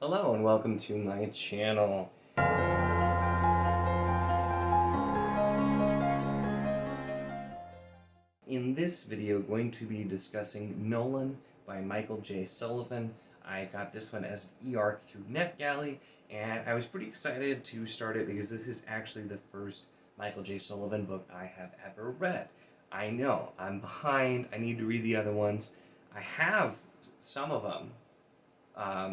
Hello and welcome to my channel. In this video, going to be discussing Nolan by Michael J. Sullivan. I got this one as an e-arc through NetGalley, and I was pretty excited to start it because this is actually the first Michael J. Sullivan book I have ever read. I know, I'm behind, I need to read the other ones. I have some of them.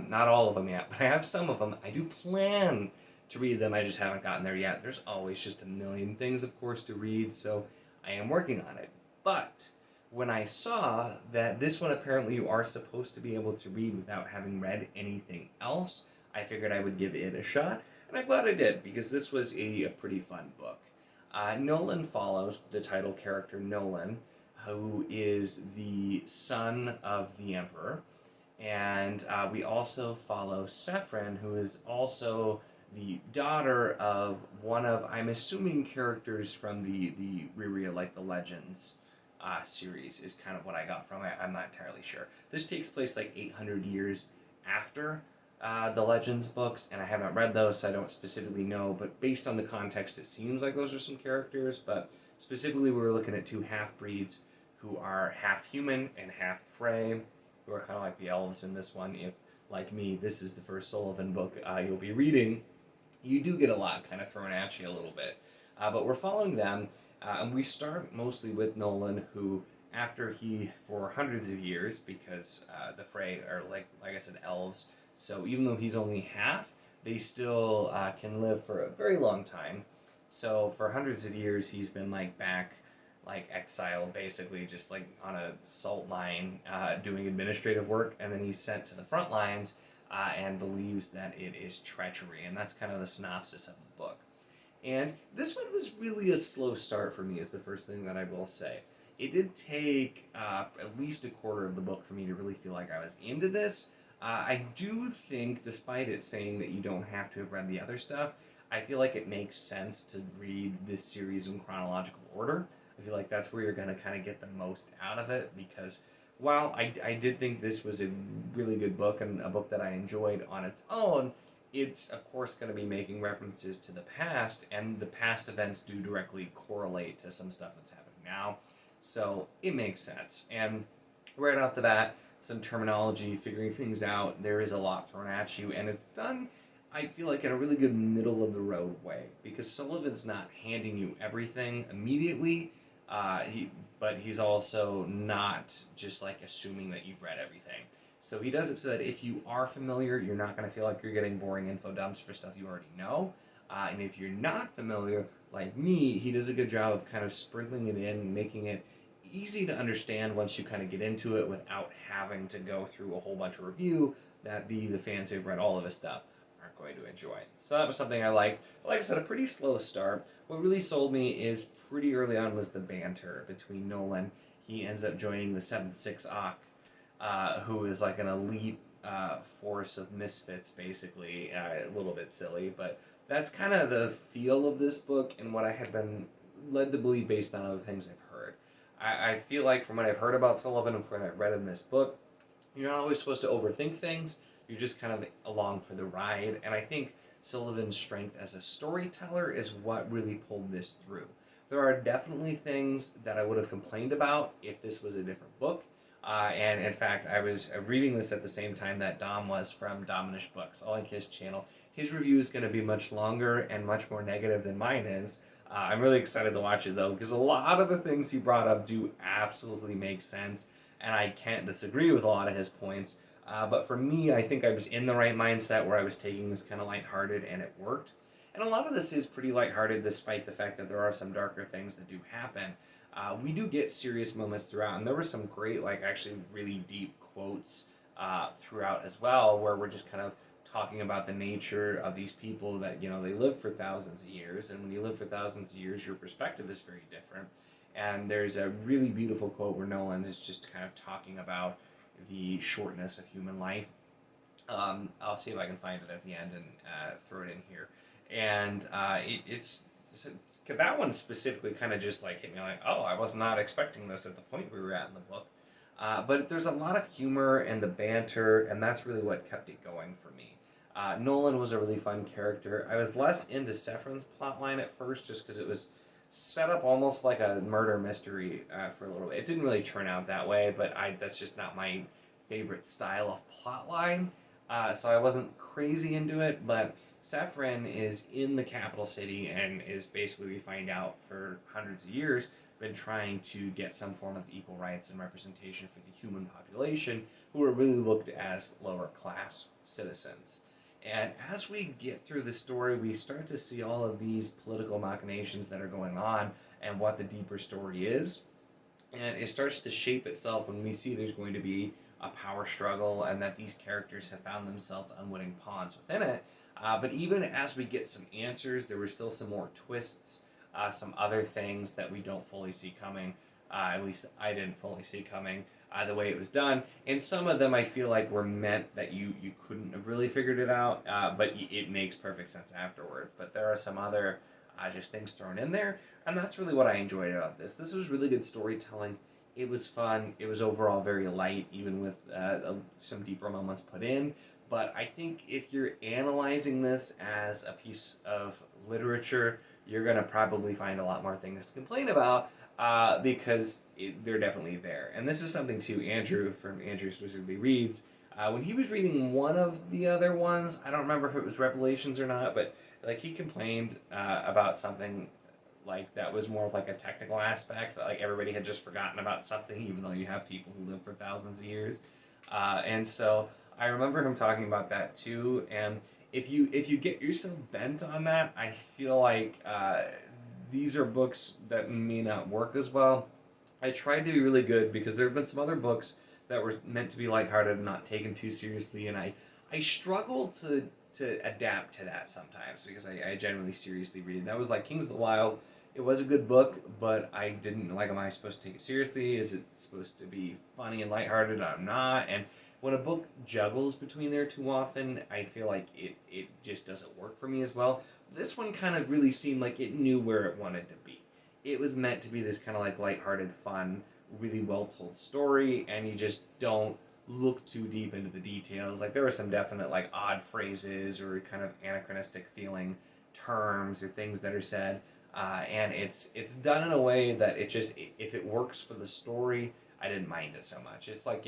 Not all of them yet, but I have some of them. I do plan to read them, I just haven't gotten there yet. There's always just a million things, of course, to read, so I am working on it. But when I saw that this one apparently you are supposed to be able to read without having read anything else, I figured I would give it a shot, and I'm glad I did, because this was a pretty fun book. Nolan follows the title character Nolan, who is the son of the Emperor, and we also follow Saffron, who is also the daughter of one of, I'm assuming, characters from the Riria, like the Legends series, is kind of what I got from it. I'm not entirely sure. This takes place like 800 years after the Legends books, and I haven't read those, so I don't specifically know, but based on the context, it seems like those are some characters, but specifically we were looking at two half-breeds who are half human and half Frey, who are kind of like the elves in this one. If, like me, this is the first Sullivan book you'll be reading, you do get a lot kind of thrown at you a little bit. But we're following them, and we start mostly with Nolan, who, after he, for hundreds of years, because the Frey are, like I said, elves, so even though he's only half, they still can live for a very long time. So for hundreds of years, he's been back, exiled, basically, just on a salt mine doing administrative work, and then he's sent to the front lines and believes that it is treachery, and that's kind of the synopsis of the book. And this one was really a slow start for me, is the first thing that I will say. It did take at least a quarter of the book for me to really feel like I was into this. I do think, despite it saying that you don't have to have read the other stuff, I feel like it makes sense to read this series in chronological order. I feel like that's where you're going to kind of get the most out of it, because while I did think this was a really good book and a book that I enjoyed on its own, it's of course going to be making references to the past, and the past events do directly correlate to some stuff that's happening now. So it makes sense. And right off the bat, some terminology, figuring things out, there is a lot thrown at you, and it's done, I feel like, in a really good middle of the road way, because Sullivan's not handing you everything immediately, but he's also not just assuming that you've read everything. So he does it so that if you are familiar, you're not going to feel like you're getting boring info dumps for stuff you already know. And if you're not familiar, like me, he does a good job of kind of sprinkling it in, making it easy to understand once you kind of get into it without having to go through a whole bunch of review that the fans who've read all of his stuff aren't going to enjoy. So that was something I liked. But like I said, a pretty slow start. What really sold me is pretty early on was the banter between Nolan. He ends up joining the 7th Six Ock, who is like an elite force of misfits, basically. A little bit silly, but that's kind of the feel of this book and what I had been led to believe based on other things I've heard. I feel like from what I've heard about Sullivan and from what I've read in this book, you're not always supposed to overthink things. You're just kind of along for the ride. And I think Sullivan's strength as a storyteller is what really pulled this through. There are definitely things that I would have complained about if this was a different book. And in fact, I was reading this at the same time that Dom was from Dominish Books. I'll link his channel. His review is going to be much longer and much more negative than mine is. I'm really excited to watch it, though, because a lot of the things he brought up do absolutely make sense, and I can't disagree with a lot of his points. But for me, I think I was in the right mindset where I was taking this kind of lighthearted, and it worked. And a lot of this is pretty lighthearted, despite the fact that there are some darker things that do happen. We do get serious moments throughout, and there were some great, actually really deep quotes throughout as well, where we're just kind of talking about the nature of these people that, they live for thousands of years, and when you live for thousands of years, your perspective is very different. And there's a really beautiful quote where Nolan is just kind of talking about the shortness of human life. I'll see if I can find it at the end and throw it in here. And it's that one specifically kind of just hit me oh, I was not expecting this at the point we were at in the book. But there's a lot of humor and the banter, and that's really what kept it going for me. Nolan was a really fun character. I was less into Saffron's plotline at first, just because it was set up almost like a murder mystery for a little bit. It didn't really turn out that way, but that's just not my favorite style of plotline. So I wasn't crazy into it, but Saffron is in the capital city and is basically, we find out, for hundreds of years, been trying to get some form of equal rights and representation for the human population, who are really looked as lower class citizens. And as we get through the story, we start to see all of these political machinations that are going on and what the deeper story is. And it starts to shape itself when we see there's going to be a power struggle and that these characters have found themselves unwitting pawns within it. But even as we get some answers, there were still some more twists, some other things that we don't fully see coming. At least I didn't fully see coming. The way it was done, and some of them I feel like were meant that you couldn't have really figured it out, but it makes perfect sense afterwards. But there are some other just things thrown in there, and that's really what I enjoyed about this. This was really good storytelling. It was fun. It was overall very light, even with some deeper moments put in. But I think if you're analyzing this as a piece of literature, you're going to probably find a lot more things to complain about. Because they're definitely there. And this is something, too, Andrew from Andrew Specifically Reads, when he was reading one of the other ones, I don't remember if it was Revelations or not, but like he complained about something like that was more of like a technical aspect, that like everybody had just forgotten about something, even though you have people who live for thousands of years. And so I remember him talking about that, too, and if you get yourself bent on that, I feel like these are books that may not work as well. I tried to be really good because there have been some other books that were meant to be lighthearted and not taken too seriously, and I struggle to adapt to that sometimes because I generally seriously read. That was like Kings of the Wild. It was a good book, but I didn't like, am I supposed to take it seriously? Is it supposed to be funny and lighthearted? I'm not. And when a book juggles between there too often, I feel like it just doesn't work for me as well. This one kind of really seemed like it knew where it wanted to be. It was meant to be this kind of like lighthearted, fun, really well-told story, and you just don't look too deep into the details. Like there were some definite like odd phrases or kind of anachronistic feeling terms or things that are said, and it's done in a way that it just, if it works for the story, I didn't mind it so much. It's like,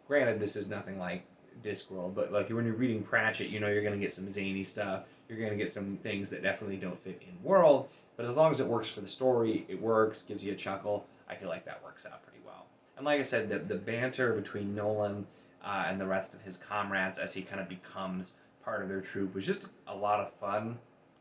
granted this is nothing like Discworld, but like when you're reading Pratchett, you're going to get some zany stuff. You're going to get some things that definitely don't fit in world, but as long as it works for the story, it works, gives you a chuckle. I feel like that works out pretty well. And like I said, the banter between Nolan and the rest of his comrades as he kind of becomes part of their troop was just a lot of fun,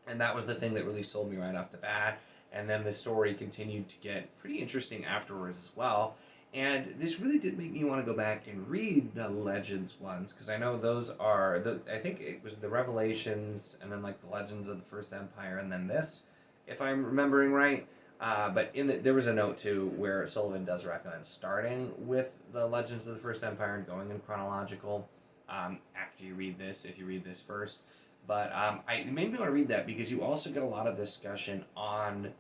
and that was the thing that really sold me right off the bat. And then the story continued to get pretty interesting afterwards as well. And this really did make me want to go back and read the Legends ones, because I know those are, I think it was the Revelations, and then like the Legends of the First Empire, and then this, if I'm remembering right. But there was a note too where Sullivan does recommend starting with the Legends of the First Empire and going in chronological after you read this, if you read this first. But it made me want to read that because you also get a lot of discussion on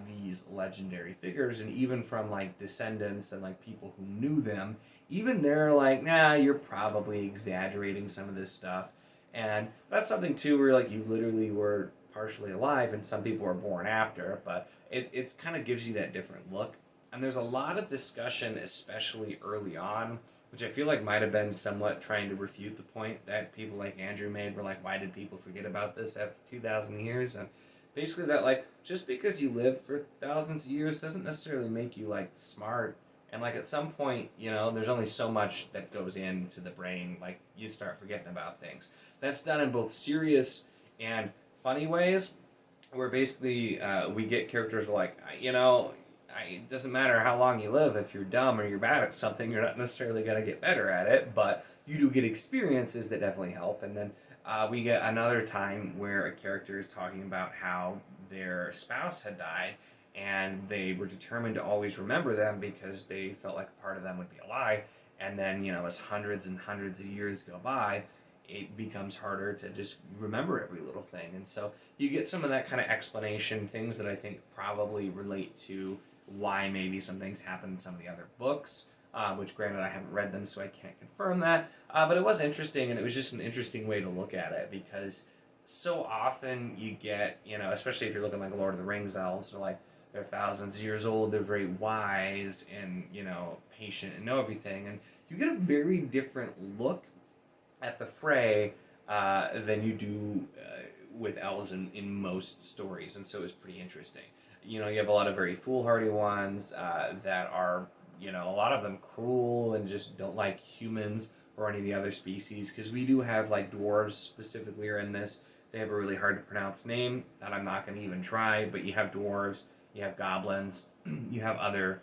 these legendary figures, and even from like descendants and like people who knew them, even they're like, nah, you're probably exaggerating some of this stuff. And that's something too where like you literally were partially alive and some people were born after, but it kind of gives you that different look. And there's a lot of discussion, especially early on, which I feel like might have been somewhat trying to refute the point that people like Andrew made, were like, why did people forget about this after 2,000 years? And basically that, like, just because you live for thousands of years doesn't necessarily make you, like, smart. And, like, at some point, there's only so much that goes into the brain. Like, you start forgetting about things. That's done in both serious and funny ways, where basically we get characters like, it doesn't matter how long you live. If you're dumb or you're bad at something, you're not necessarily going to get better at it, but you do get experiences that definitely help. And then we get another time where a character is talking about how their spouse had died, and they were determined to always remember them because they felt like a part of them would be alive. And then, as hundreds and hundreds of years go by, it becomes harder to just remember every little thing. And so you get some of that kind of explanation, things that I think probably relate to why maybe some things happen in some of the other books. which granted I haven't read them, so I can't confirm that. But it was interesting, and it was just an interesting way to look at it, because so often you get, especially if you're looking like Lord of the Rings elves, they're thousands of years old, they're very wise and, patient and know everything. And you get a very different look at the Fray than you do with elves in most stories. And so it was pretty interesting. You have a lot of very foolhardy ones that are, a lot of them cruel and just don't like humans or any of the other species. Because we do have, like, dwarves specifically are in this. They have a really hard to pronounce name that I'm not going to even try, but you have dwarves, you have goblins, you have other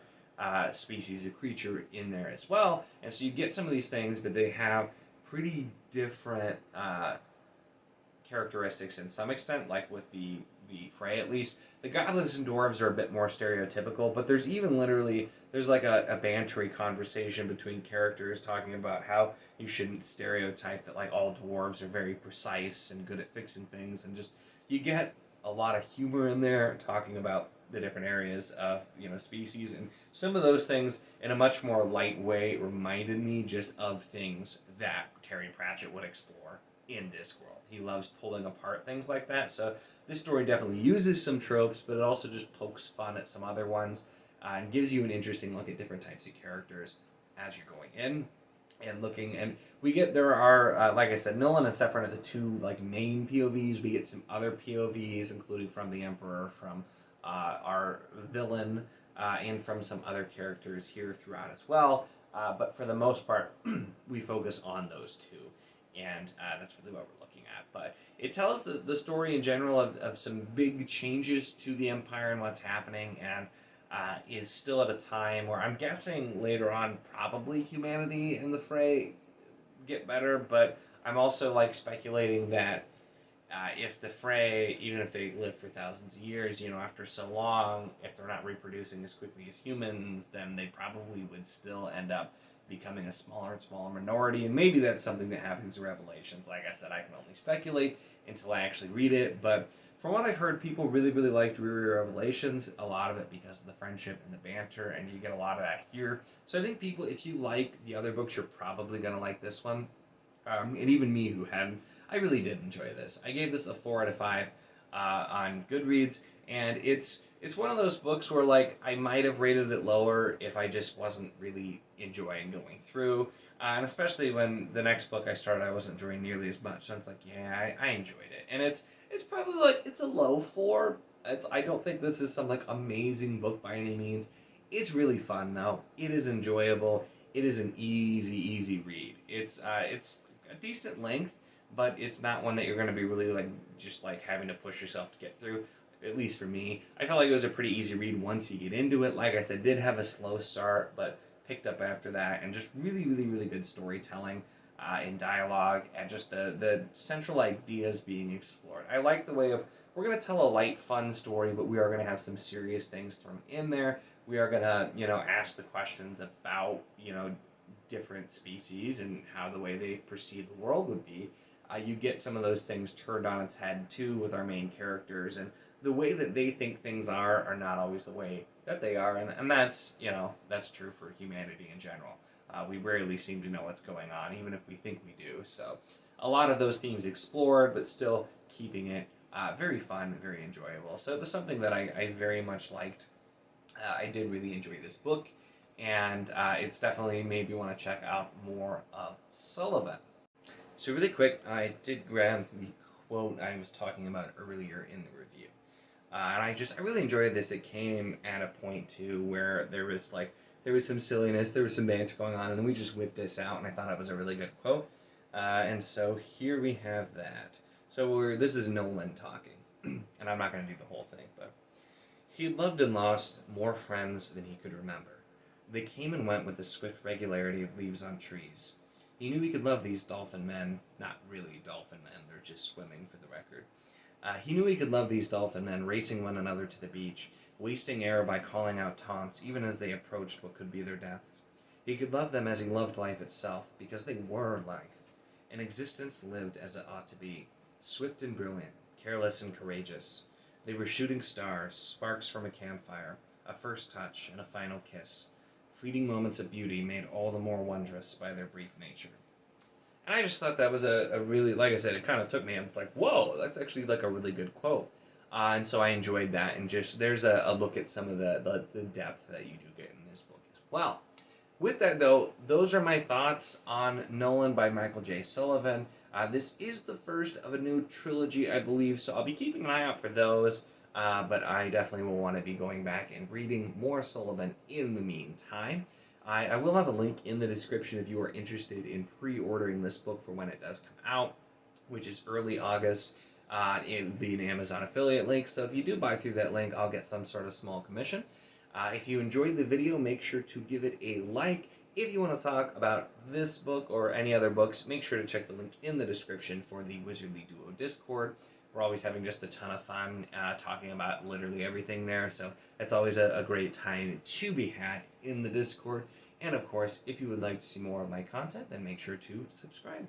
species of creature in there as well. And so you get some of these things, but they have pretty different characteristics in some extent, like with the Fray at least. The goblins and dwarves are a bit more stereotypical, but there's even there's like a bantery conversation between characters talking about how you shouldn't stereotype that like all dwarves are very precise and good at fixing things, and just you get a lot of humor in there talking about the different areas of species, and some of those things in a much more light way reminded me just of things that Terry Pratchett would explore in Discworld. He loves pulling apart things like that, so this story definitely uses some tropes, but it also just pokes fun at some other ones and gives you an interesting look at different types of characters as you're going in and looking. And there are, like I said, Nolan and Sephiroth are the two like main POVs. We get some other POVs, including from the Emperor, from our villain, and from some other characters here throughout as well. But for the most part, we focus on those two. And that's really what we're looking at. But it tells the story in general of some big changes to the Empire and what's happening, and is still at a time where I'm guessing later on probably humanity and the Fray get better, but I'm also like speculating that if the Fray, even if they live for thousands of years, after so long, if they're not reproducing as quickly as humans, then they probably would still end up becoming a smaller and smaller minority, and maybe that's something that happens in Revelations. Like I said, I can only speculate until I actually read it, but from what I've heard, people really, really liked Revelations, a lot of it because of the friendship and the banter, and you get a lot of that here. So I think people, if you like the other books, you're probably going to like this one. And even me, who hadn't, I really did enjoy this. I gave this a 4 out of 5 on Goodreads, and it's one of those books where like I might have rated it lower if I just wasn't really enjoying going through, and especially when the next book I started I wasn't enjoying nearly as much. So I'm like, yeah, I enjoyed it, and it's probably like it's a low 4. I don't think this is some like amazing book by any means. It's really fun though. It is enjoyable. It is an easy read. It's a decent length, but it's not one that you're going to be really like just like having to push yourself to get through. At least for me, I felt like it was a pretty easy read once you get into it. Like I said, did have a slow start, but picked up after that, and just really good storytelling in dialogue, and just the central ideas being explored. I like the way of, we're going to tell a light, fun story, but we are going to have some serious things thrown in there. We are going to, ask the questions about, different species and how the way they perceive the world would be. You get some of those things turned on its head, too, with our main characters, and the way that they think things are not always the way that they are, and that's, that's true for humanity in general. We rarely seem to know what's going on, even if we think we do. So a lot of those themes explored, but still keeping it very fun, very enjoyable. So it was something that I very much liked. I did really enjoy this book, and it's definitely made me want to check out more of Sullivan. So really quick, I did grab the quote I was talking about earlier in the review. And I really enjoyed this. It came at a point, too, where there was some silliness, there was some banter going on, and then we just whipped this out, and I thought it was a really good quote. And so here we have that. So this is Nolan talking, and I'm not going to do the whole thing, but he had loved and lost more friends than he could remember. They came and went with the swift regularity of leaves on trees. He knew he could love these dolphin men, not really dolphin men, they're just swimming for the record. He knew he could love these dolphin men, racing one another to the beach, wasting air by calling out taunts even as they approached what could be their deaths. He could love them as he loved life itself, because they were life, an existence lived as it ought to be, swift and brilliant, careless and courageous. They were shooting stars, sparks from a campfire, a first touch and a final kiss, Fleeting moments of beauty made all the more wondrous by their brief nature. And I just thought that was a really, like I said, it kind of took me. I was like, whoa, that's actually like a really good quote. And so I enjoyed that. And just there's a look at some of the depth that you do get in this book as well. With that, though, those are my thoughts on Nolan by Michael J. Sullivan. This is the first of a new trilogy, I believe, so I'll be keeping an eye out for those. But I definitely will want to be going back and reading more Sullivan in the meantime. I will have a link in the description if you are interested in pre-ordering this book for when it does come out, which is early August. It will be an Amazon affiliate link, so if you do buy through that link, I'll get some sort of small commission. If you enjoyed the video, make sure to give it a like. If you want to talk about this book or any other books, make sure to check the link in the description for the Wizardly Duo Discord. We're always having just a ton of fun talking about literally everything there, so it's always a great time to be had in the Discord. And of course, if you would like to see more of my content, then make sure to subscribe.